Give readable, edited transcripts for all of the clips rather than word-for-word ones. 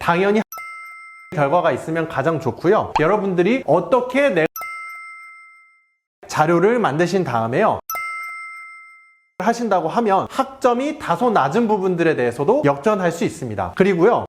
당연히 결과가 있으면 가장 좋고요. 여러분들이 어떻게 자료를 만드신 다음에요 하신다고 하면 학점이 다소 낮은 부분들에 대해서도 역전할 수 있습니다. 그리고요,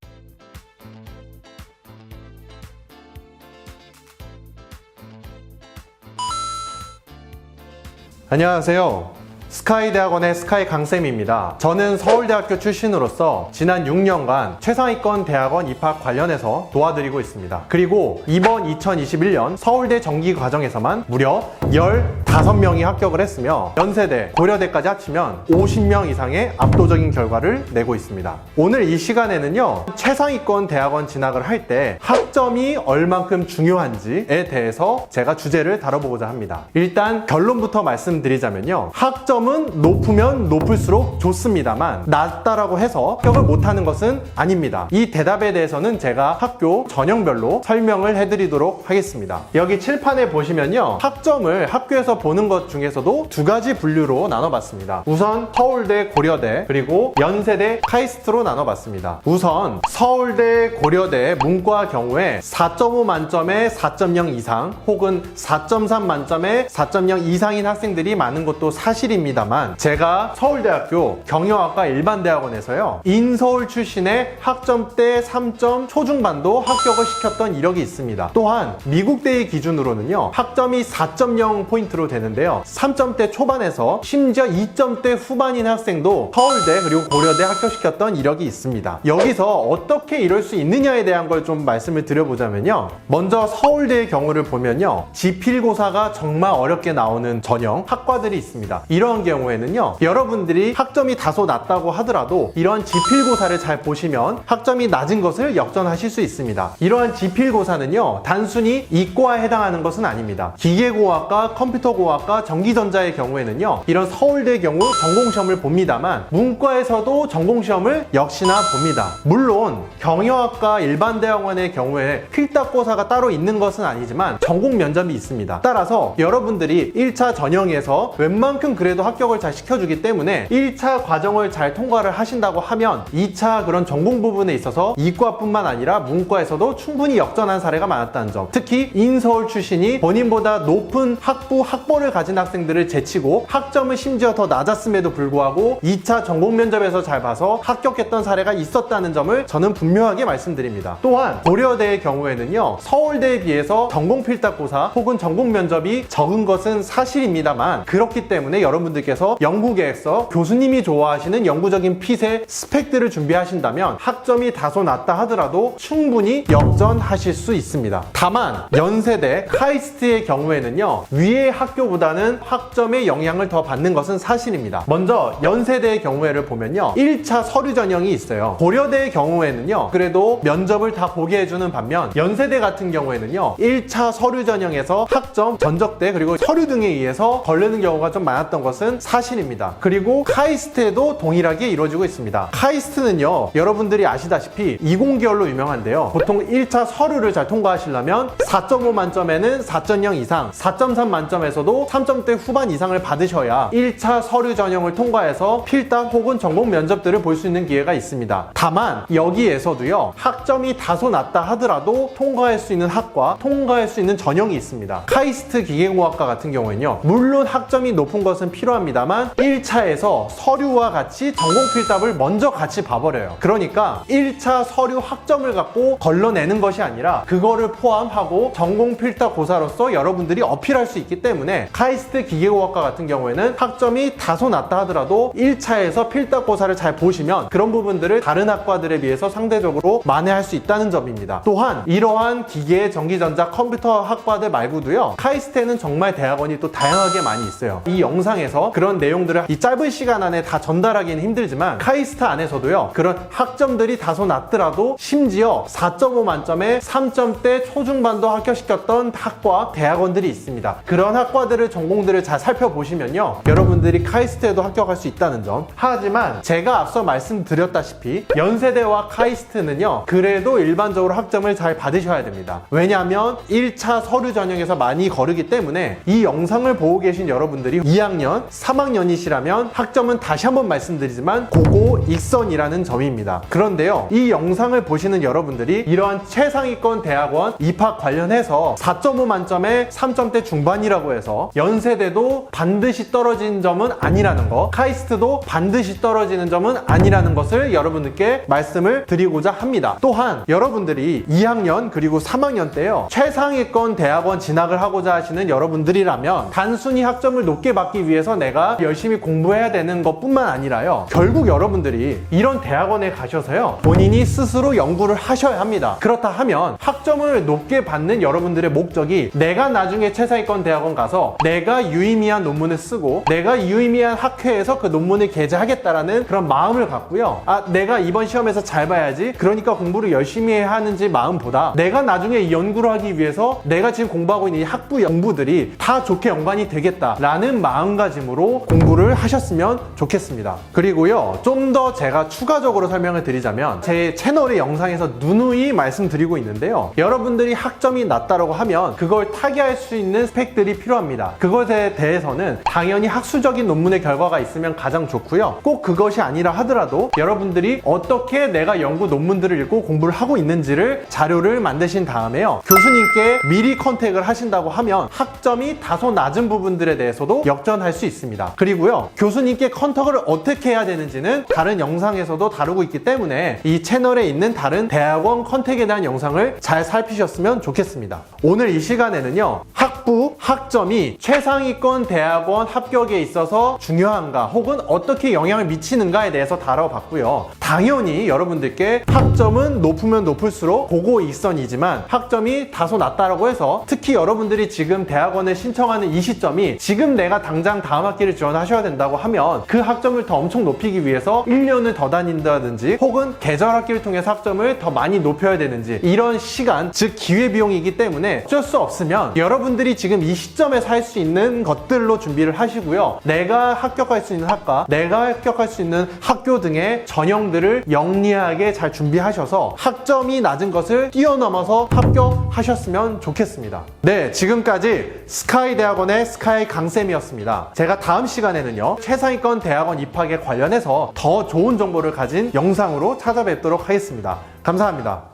안녕하세요. 스카이대학원의 스카이 강쌤입니다. 저는 서울대학교 출신으로서 지난 6년간 최상위권 대학원 입학 관련해서 도와드리고 있습니다. 그리고 이번 2021년 서울대 정기 과정에서만 무려 15명이 합격을 했으며 연세대, 고려대까지 합치면 50명 이상의 압도적인 결과를 내고 있습니다. 오늘 이 시간에는요, 최상위권 대학원 진학을 할 때 학점이 얼만큼 중요한지에 대해서 제가 주제를 다뤄보고자 합니다. 일단 결론부터 말씀드리자면요, 학점은 높으면 높을수록 좋습니다만 낮다라고 해서 합격을 못하는 것은 아닙니다. 이 대답에 대해서는 제가 학교 전형별로 설명을 해드리도록 하겠습니다. 여기 칠판에 보시면요, 학점을 학교에서 보는 것 중에서도 두 가지 분류로 나눠봤습니다. 우선 서울대, 고려대, 그리고 연세대, 카이스트로 나눠봤습니다. 우선 서울대, 고려대 문과 경우에 4.5 만점에 4.0 이상 혹은 4.3 만점에 4.0 이상인 학생들이 많은 것도 사실입니다만, 제가 서울대학교 경영학과 일반대학원에서요, 인서울 출신의 학점대 3점 초중반도 합격을 시켰던 이력이 있습니다. 또한 미국대의 기준으로는요, 학점이 4.0 포인트로 되는데요, 3점대 초반에서 심지어 2점대 후반인 학생도 서울대 그리고 고려대 합격시켰던 이력이 있습니다. 여기서 어떻게 이럴 수 있느냐에 대한 걸 좀 말씀을 드려보자면요, 먼저 서울대의 경우를 보면요, 지필고사가 정말 어렵게 나오는 전형 학과들이 있습니다. 이런 경우에는요, 여러분들이 학점이 다소 낮다고 하더라도 이런 지필고사를 잘 보시면 학점이 낮은 것을 역전하실 수 있습니다. 이러한 지필고사는요, 단순히 이과에 해당하는 것은 아닙니다. 기계공학과, 컴퓨터공학과, 전기전자의 경우에는요, 이런 서울대의 경우 전공시험을 봅니다만 문과에서도 전공시험을 역시나 봅니다. 물론 경영학과 일반대학원의 경우에 필답고사가 따로 있는 것은 아니지만 전공 면접이 있습니다. 따라서 여러분들이 1차 전형에서 웬만큼 그래도 합격을 잘 시켜주기 때문에 1차 과정을 잘 통과를 하신다고 하면 2차 그런 전공 부분에 있어서 이과뿐만 아니라 문과에서도 충분히 역전한 사례가 많았다는 점, 특히 인서울 출신이 본인보다 높은 학벌을 가진 학생들을 제치고 학점은 심지어 더 낮았음에도 불구하고 2차 전공 면접에서 잘 봐서 합격했던 사례가 있었다는 점을 저는 분명하게 말씀드립니다. 또한 고려대의 경우에는요, 서울대에 비해서 전공 필답고사 혹은 전공 면접이 적은 것은 사실입니다만, 그렇기 때문에 여러분들께서 연구계획서, 교수님이 좋아하시는 영구적인 핏의 스펙들을 준비하신다면 학점이 다소 낮다 하더라도 충분히 역전하실 수 있습니다. 다만 연세대, 카이스트의 경우에는요, 위의 학교보다는 학점의 영향을 더 받는 것은 사실입니다. 먼저 연세대의 경우에를 보면요, 1차 서류 전형이 있어요. 고려대의 경우에는요, 그래도 면접을 다 보게 해주는 반면 연세대 같은 경우에는요, 1차 서류 전형에서 학점, 전적대, 그리고 서류 등에 의해서 걸리는 경우가 좀 많았던 것은 사실입니다. 그리고 카이스트에도 동일하게 이루어지고 있습니다. 카이스트는요, 여러분들이 아시다시피 이공계열로 유명한데요, 보통 1차 서류를 잘 통과하시려면 4.5 만점에는 4.0 이상, 4.3 만점에서도 3점대 후반 이상을 받으셔야 1차 서류 전형을 통과해서 필답 혹은 전공 면접들을 볼 수 있는 기회가 있습니다. 다만 여기에서도요, 학점이 다소 낮다 하더라도 통과할 수 있는 학과, 통과할 수 있는 전형이 있습니다. 카이스트 기계공학과 같은 경우에는요, 물론 학점이 높은 것은 필요합니다만 1차에서 서류와 같이 전공 필답을 먼저 같이 봐버려요. 그러니까 1차 서류 학점을 갖고 걸러내는 것이 아니라 그거를 포함하고 전공 필답 고사로서 여러분들이 어필할 수 있기 때문에 카이스트 기계공학과 같은 경우에는 학점이 다소 낮다 하더라도 1차에서 필답 고사를 잘 보시면 그런 부분들을 다른 학과들에 비해서 상대적으로 만회할 수 있다는 점입니다. 또한 이러한 기계, 전기전자, 컴퓨터 학과들 말고도요, 카이스트에는 정말 대학원이 또 다양하게 많이 있어요. 이 영상에서 그런 내용들을 이 짧은 시간 안에 다 전달하기는 힘들지만 카이스트 안에서도요, 그런 학점들이 다소 낮더라도 심지어 4.5 만점에 3점대 초중반도 합격시켰던 학과, 대학원들이 있습니다. 그런 학과들을, 전공들을 잘 살펴보시면요, 여러분들이 카이스트에도 합격할 수 있다는 점. 하지만 제가 앞서 말씀드렸다시피 연세대와 카이스트는요, 그래도 일반적으로 학점을 잘 받으셔야 됩니다. 왜냐하면 1차 서류 전형에서 많이 거르기 때문에 이 영상을 보고 계신 여러분들이 2학년, 3학년이시라면 학점은 다시 한번 말씀드리지만 고고 익선이라는 점입니다. 그런데요, 이 영상을 보시는 여러분들이 이러한 최상위권 대학원 입학 관련해서 4.5 만점에 3점대 중반이라고 해서 연세대도 반드시 떨어지는 점은 아니라는 거, 카이스트도 반드시 떨어지는 점은 아니라는 것을 여러분들께 말씀을 드리고자 합니다. 또한 여러분들이 2학년 그리고 3학년 때요, 최상위권 대학원 진학을 하고자 하시는 여러분들이라면 단순히 학점을 높게 받기 위해서 내가 열심히 공부해야 되는 것뿐만 아니라요, 결국 여러분들이 이런 대학원에 가셔서요, 본인이 스스로 연구를 하셔야 합니다. 그렇다 하면 학점을 높게 받는 여러분들의 목적이 내가 나중에 최상위권 대학원 가서 내가 유의미한 논문을 쓰고 내가 유의미한 학회에서 그 논문을 게재하겠다라는 그런 마음을 갖고요, 내가 이번 시험에서 잘 봐야지, 그러니까 공부를 열심히 해야 하는지 마음보다 내가 나중에 연구를 하기 위해서 내가 지금 공부하고 있는 이 학부 연구들이 다 좋게 연관이 되겠다라는 마음가짐으로 공부를 하셨으면 좋겠습니다. 그리고요, 좀 더 제가 추가적으로 설명을 드리자면 제 채널의 영상에서 누누이 말씀드리고 있는데요, 여러분들이 학점이 낮다라고 하면 그걸 타개할 수 있는 스펙들이 필요합니다. 그것에 대해서는 당연히 학술적인 논문의 결과가 있으면 가장 좋고요, 꼭 그것이 아니라 하더라도 여러분들이 어떻게 내가 연구 논문들을 읽고 공부를 하고 있는지를 자료를 만드신 다음에요, 교수님께 미리 컨택을 하신다고 하면 학점이 다소 낮은 부분들에 대해서도 역전할 수 있습니다. 그리고요, 교수님께 컨택을 어떻게 해야 되는지는 다른 영상에서도 다루고 있기 때문에 이 채널에 있는 다른 대학원 컨택에 대한 영상을 잘 살피셨으면 좋겠습니다. 오늘 이 시간에는요, 학부, 학점이 최상위권 대학원 합격에 있어서 중요한가 혹은 어떻게 영향을 미치는가에 대해서 다뤄봤고요. 당연히 여러분들께 학점은 높으면 높을수록 고고 익선이지만 학점이 다소 낮다라고 해서 특히 여러분들이 지금 대학원에 신청하는 이 시점이 지금 내가 당장 다음 학기를 지원하셔야 된다고 하면 그 학점을 더 엄청 높이기 위해서 1년을 더 다닌다든지 혹은 계절 학기를 통해서 학점을 더 많이 높여야 되는지, 이런 시간, 즉 기회비용이기 때문에 어쩔 수 없으면 여러분들이 지금 이 시점에서 할 수 있는 것들로 준비를 하시고요, 내가 합격할 수 있는 학과, 내가 합격할 수 있는 학교 등의 전형들을 영리하게 잘 준비하셔서 학점이 낮은 것을 뛰어넘어서 합격하셨으면 좋겠습니다. 네, 지금까지 스카이 대학원의 스카이 강쌤이었습니다. 제가 다음 시간에는요, 최상위권 대학원 입학에 관련해서 더 좋은 정보를 가진 영상으로 찾아뵙도록 하겠습니다. 감사합니다.